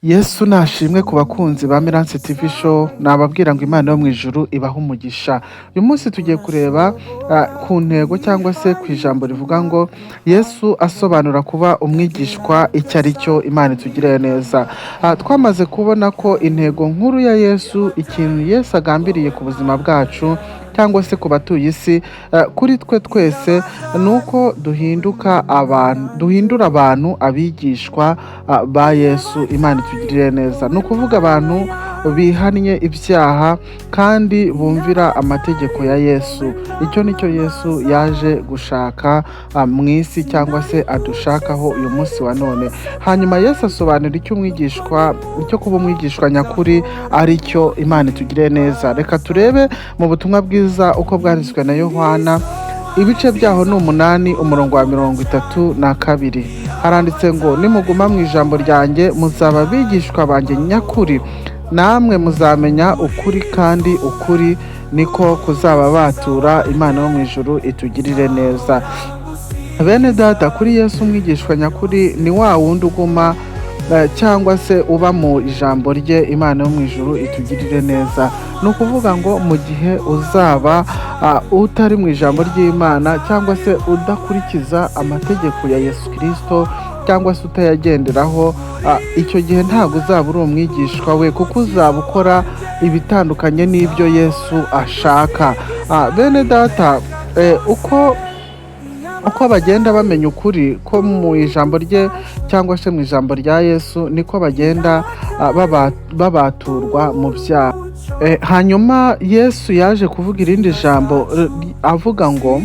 Yesu nashimwe ku bakunzi ba Mirance TV show, nababwira ngo Imana yo mu ijuru ibaha umugisha. Uyu munsi tugiye kureba ku ntego cyangwa se ku ijambo rivuga ngo Yesu asobanura kuba umwigishwa icyo ari cyo. Imana itugirire neza. Twamaze kubona ko intego nkuru ya Yesu, ikintu Yesu agambiriye ku buzima bwacu cyangwa se ku batuye isi, kuri twe twese nuko duhindura abantu abigishwa ba Yesu. Imana itugirire neza. Ni ukuvuga abantu bihannye ibyaha kandi bumvira amategeko ya Yesu. Icyo nicyo Yesu yaje gushaka mu isi, cyangwa se adushakaho uyu munsi wa none. Hanyuma Yesu asobanura icyo kuba umwigishwa nyakuri ari cyo. Imana itugirire neza. Reka turebe mu butumwa bwiza uko bwanditswe na Yohana, ibice byaho ni 8 umurongo wa 32. Haranditse ngo nimuguma mu ijambo ryanjye muzaba abigishwa banjye nyakuri, namwe muzamenya ukuri kandi ukuri niko kuzaba batura. Imana yo mu ijuru itugirire neza. Bene data, kuri Yesu umwigishwa nyakuri ni wa wundi uguma cyangwa se uba mu ijambo rye. Imana yo mu ijuru itugirire neza. Ni ukuvuga ngo mu gihe uzaba utari mu ijambo ry'Imana, cyangwa se udakurikiza amategeko ya Yesu Kristo, cyangwa se utayagenderaho, icyo gihe ntabwo uzaba uri umwigishwa we, kuko uzaba ukora ibitandukanye n'ibyo Yesu ashaka. Bene data, uko bagenda bamenya ukuri ko mu ijambo rye cyangwa se mu ijambo rya Yesu, niko bagenda babaturwa mu byaha. Hanyuma Yesu yaje kuvuga irindi jambo avuga ngo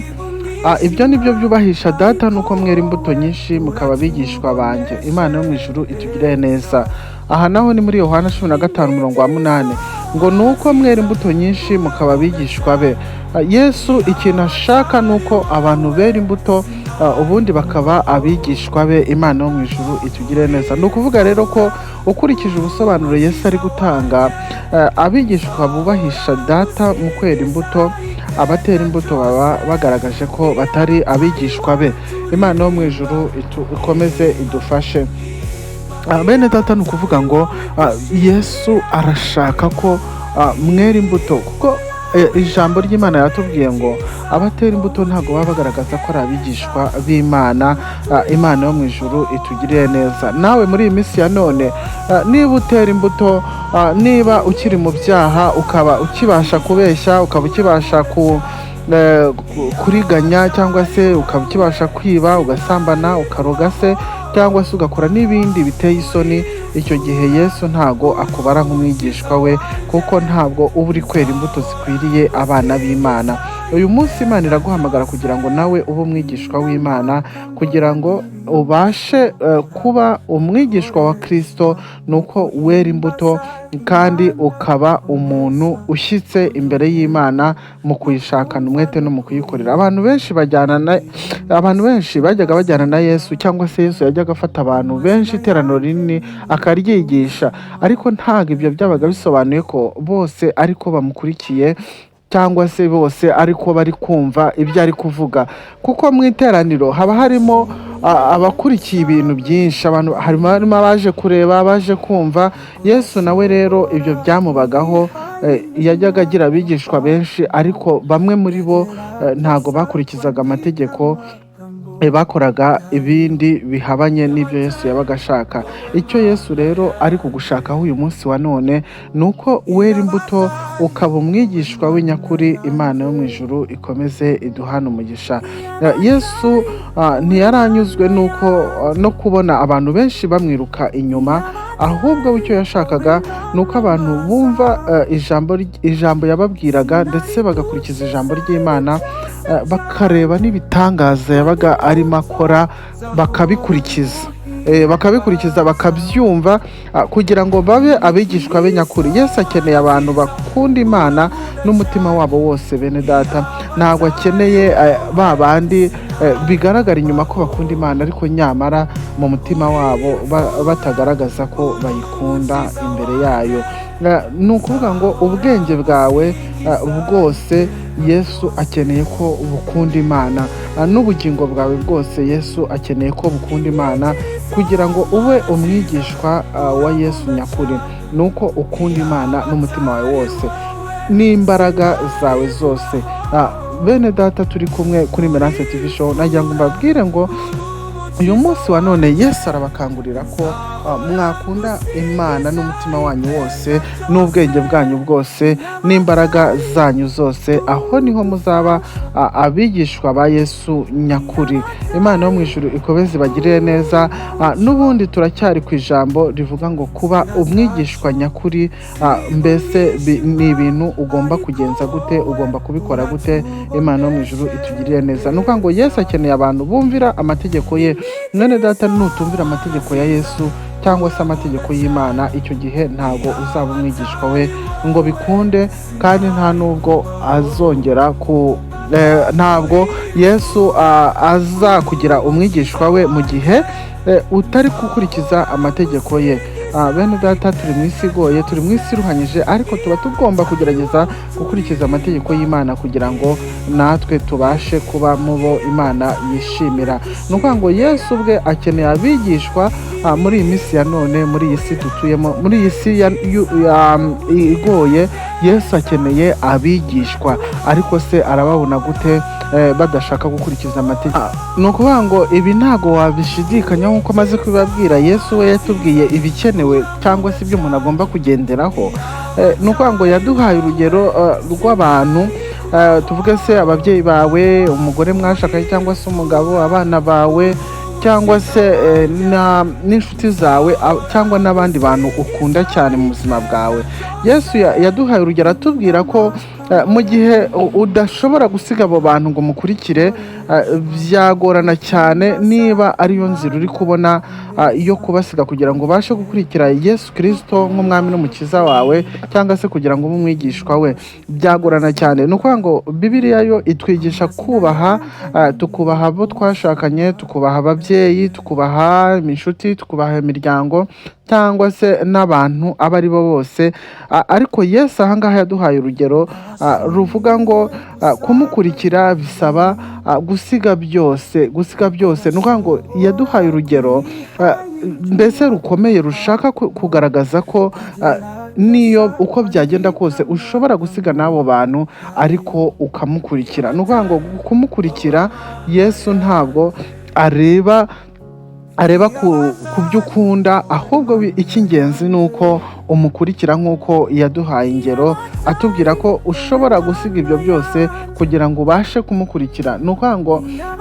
ibyo nibyo byubahisha data, nuko mwera imbuto nyinshi mukaba abigishwa banjye. Imana yo mu ijuru itugirire neza. Aha naho ni muri Yohana 15 umurongo wa 8 ngo nuko mwera imbuto nyinshi mukaba abigishwa be. Yesu ikintu ashaka nuko abantu bera imbuto, ubundi bakaba abigishwa be. Imana yo mu ijuru itugirire neza. Ni ukuvuga rero ko ukurikije ubusobanuro Yesu ari gutanga, abigishwa bubahisha data mu kwera imbuto, abatera imbuto baba bagaragaje ko batari abigishwa be. Imana yo mu ijuru ikomeze idufashe. Bene data, ni ukuvuga ngo Yesu arashaka ko mwera imbuto, kuko ijambo ry'Imana yatubwiye ngo abatera imbuto ntabwo baba bagaragaza ko ari abigishwa b'Imana. Imana yo mu ijuru itugirire neza. Nawe muri iyi minsi ya none, niba utera imbuto, niba ukiri mu byaha, ukaba ukibasha kubeshya, ukaba ukibasha kuriganya, cyangwa se ukaba ukibasha kwiba, ugasambana, ukaroga se, cyangwa se ugakora n'ibindi biteye isoni, icyo gihe Yesu ntago akubara nk'umwigishwa we, kuko ntabwo uba uri kwera imbuto zikwiriye abana b'Imana. Uyu munsi Imana iraguhamagara kugira ngo nawe ube umwigishwa w'Imana, kugira ngo ubashe kuba umwigishwa wa Kristo, nuko wera imbuto kandi ukaba umuntu ushyitse imbere y'Imana mu kuyishakana umwete no mu kuyikorera. Abantu benshi bajyaga bajyana na Yesu, cyangwa se Yesu yajyaga afata abantu benshi, iteraniro rinini, akaryigisha, ariko ntabwo ibyo byabaga bisobanuye ko bose ariko bamukurikiye, cyangwa se bose ariko bari kumva ibyo ari kuvuga, kuko mu iteraniro haba harimo abakurikiye ibintu byinshi. Harimo abaje kureba, abaje kumva. Yesu nawe rero ibyo byamubagaho. Yajyaga agira abigishwa benshi, ariko bamwe muri bo ntago bakurikizaga amategeko, bakoraga ibindi bihabanye n'ibyo Yesu yabaga ashaka. Icyo Yesu rero ari kugushakaho uyu munsi wa none, nuko wera imbuto ukaba umwigishwa w'inyakuri. Imana yo mu ijuru ikomeze iduhana umugisha. Yesu ntiyaranyuzwe no kubona abantu benshi bamwiruka inyuma, ahubwo icyo yashakaga nuko abantu bumva ijambo yababwiraga, ndetse bagakurikiza ijambo ry'Imana, bakareba n'ibitangaza yabaga arimo akora, bakabikurikiza bakabyumva, kugira ngo babe abigishwa be nyakuri. Yesu akeneye abantu bakunda Imana n'umutima wabo wose. Bene data, ntabwo akeneye ba bandi bigaragara inyuma ko bakunda Imana, ariko nyamara mu mutima wabo batagaragaza ko bayikunda imbere yayo. ni ukuvuga ngo ubwenge bwawe bwose Yesu akeneye ko bukunda Imana, n'ubugingo bwawe bwose Yesu akeneye ko bukunda Imana, kugira ngo ube umwigishwa wa Yesu nyakuri. Nuko ukunda Imana n'umutima wawe wose n'imbaraga zawe zose. Bene data turi kumwe kuri Meranse TV Show, nagira ngo mbabwire ngo uyu munsi wa none Yesu arabakangurira ko mwakunda Imana n'umutima wanyu wose, n'ubwenge bwanyu bwose, n'imbaraga zanyu zose. Aho niho muzaba abigishwa ba Yesu nyakuri. Imana yo mu ijuru ikomeze ibagirire neza. N'ubundi turacyari ku ijambo rivuga ngo kuba umwigishwa nyakuri, mbese ni ibintu ugomba kugenza gute, ugomba kubikora gute. Imana yo mu ijuru itugirire neza. Nuko ngo Yesu akeneye abantu bumvira amategeko ye. Mwene data, nutumvira amategeko ya Yesu cyangwa se amategeko y'Imana, icyo gihe ntabwo uzaba umwigishwa we ngo bikunde, kandi nta nubwo azongera ntabwo Yesu azakugira umwigishwa we mu gihe utari gukurikiza amategeko ye. Bene data, turi mu isi igoye, turi mu isi iruhanyije, ariko tuba tugomba kugerageza gukurikiza amategeko y'Imana kugira ngo natwe tubashe kuba mu bo Imana yishimira. Ni ukuvuga ngo Yesu ubwe akeneye abigishwa muri iyi minsi ya none, muri iyi si dutuyemo, muri iyi si igoye. Yesu akeneye abigishwa, ariko se arababona gute badashaka gukurikiza amategeko? Ni ukuvuga ngo ibi ntago wabishidikanya, nk'uko amaze kubibabwira. Yesu we yatubwiye ibikenewe cyangwa se ibyo umuntu agomba kugenderaho. Ni ukuvuga ngo yaduhaye urugero rw'abantu, tuvuge se ababyeyi bawe, umugore mwashakanye cyangwa se umugabo, abana bawe, cyangwa se n'inshuti zawe, cyangwa n'abandi bantu ukunda cyane mu buzima bwawe. Yesu yaduhaye urugero atubwira ko mu gihe udashobora gusiga abo bantu ngo mukurikire, byagorana cyane niba ariyo nzira uri kubona yo kubasiga kugira ngo ubashe gukurikira Yesu Kristo nk'umwami n'umukiza wawe, cyangwa se kugira ngo ube umwigishwa we. Byagorana cyane. Ni ukuvuga ngo Bibiliya yo itwigisha kubaha, tukubaha abo twashakanye, tukubaha ababyeyi, tukubaha inshuti, tukubaha imiryango, cyangwa se n'abantu abo ari bo bose. Ariko Yesu ahangaha yaduhaye urugero ruvuga ngo kumukurikira bisaba gusiga byose. Ni ukuvuga ngo yaduhaye urugero mbese rukomeye, rushaka kugaragaza ko niyo uko byagenda kose ushobora gusiga n'abo bantu ariko ukamukurikira. Ni ukuvuga ngo kumukurikira Yesu ntabwo areba ku byo ukunda, ahubwo icy'ingenzi ni uko umukurikira, nk'uko yaduhaye ingero atubwira ko ushobora gusiga ibyo byose kugira ngo ubashe kumukurikira. Ni ukuvuga ngo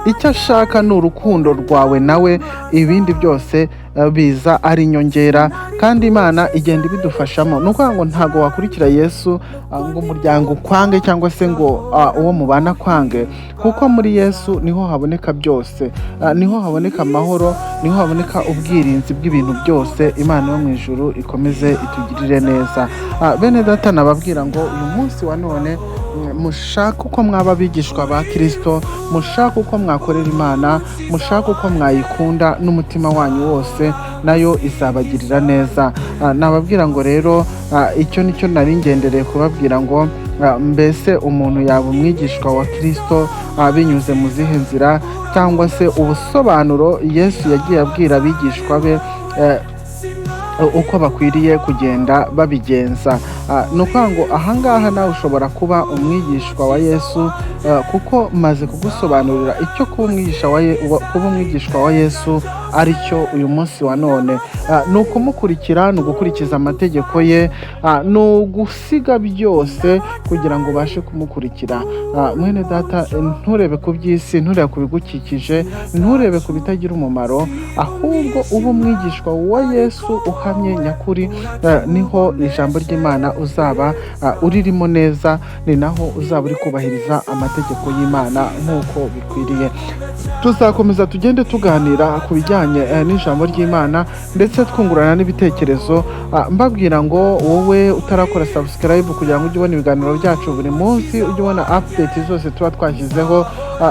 icyo ashaka ni urukundo rwawe nawe, ibindi byose biza ari inyongera, kandi Imana igenda ibidufashamo. Ni ukuvuga ngo ntabwo wakurikira Yesu ngo umuryango ukwange cyangwa se ngo uwo mubana kwange, kuko muri Yesu niho haboneka byose, niho haboneka amahoro, niho haboneka ubwirinzi bw'ibintu byose. Imana yo mu ijuru ikomeze itugirire neza. Bene data, nababwira ngo uyu munsi wa none mushaka uko mwaba abigishwa ba Kristo, mushaka uko mwakorera Imana, mushaka uko mwayikunda n'umutima wanyu wose, nayo izabagirira neza. Nababwira ngo rero icyo nicyo nari ngendereye kubabwira ngo mbese umuntu yaba umwigishwa wa Kristo binyuze mu zihe nzira, cyangwa se ubusobanuro Yesu yagiye abwira abigishwa be uko bakwiriye kugenda babigenza. Ni ukuvuga ngo ahangaha nawe ushobora kuba umwigishwa wa Yesu, kuko maze kugusobanurira icyo kuba umwigishwa wa Yesu ari cyo uyu munsi wa none. Ni ukumukurikira, ni ugukurikiza amategeko ye, ni ugusiga byose kugira ngo ubashe kumukurikira. Mwene data, nturebe ku by'isi, nturebe ku bigukikije, nturebe ku bitagira umumaro, ahubwo ube umwigishwa wa Yesu uhamye nyakuri. Niho ijambo ry'Imana uzaba uririmo neza, ni naho uzaba uri kubahiriza amategeko y'Imana nk'uko bikwiriye. Tuzakomeza tugende tuganira ku bijyanye n'ijambo ry'Imana, ndetse twungurana n'ibitekerezo. Mbabwira ngo wowe utarakora subscribe kugira ngo ujye ubona ibiganiro byacu buri munsi, ujye ubona update zose tuba twashyizeho,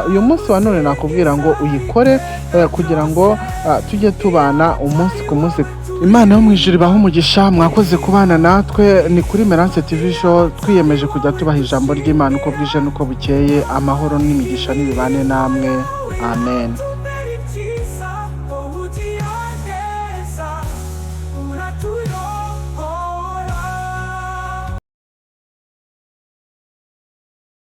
uyu munsi wa none nakubwira ngo uyikore kugira ngo tujye tubana umunsi ku munsi. Imana yo mu mu ijuru ibahe umugisha, mwakoze kubana natwe. Ni kuri Merance TV Show, twiyemeje kujya tubaha ijambo ry'Imana uko bwije n'uko bukeye. Amahoro n'imigisha n'ibibane namwe, amen.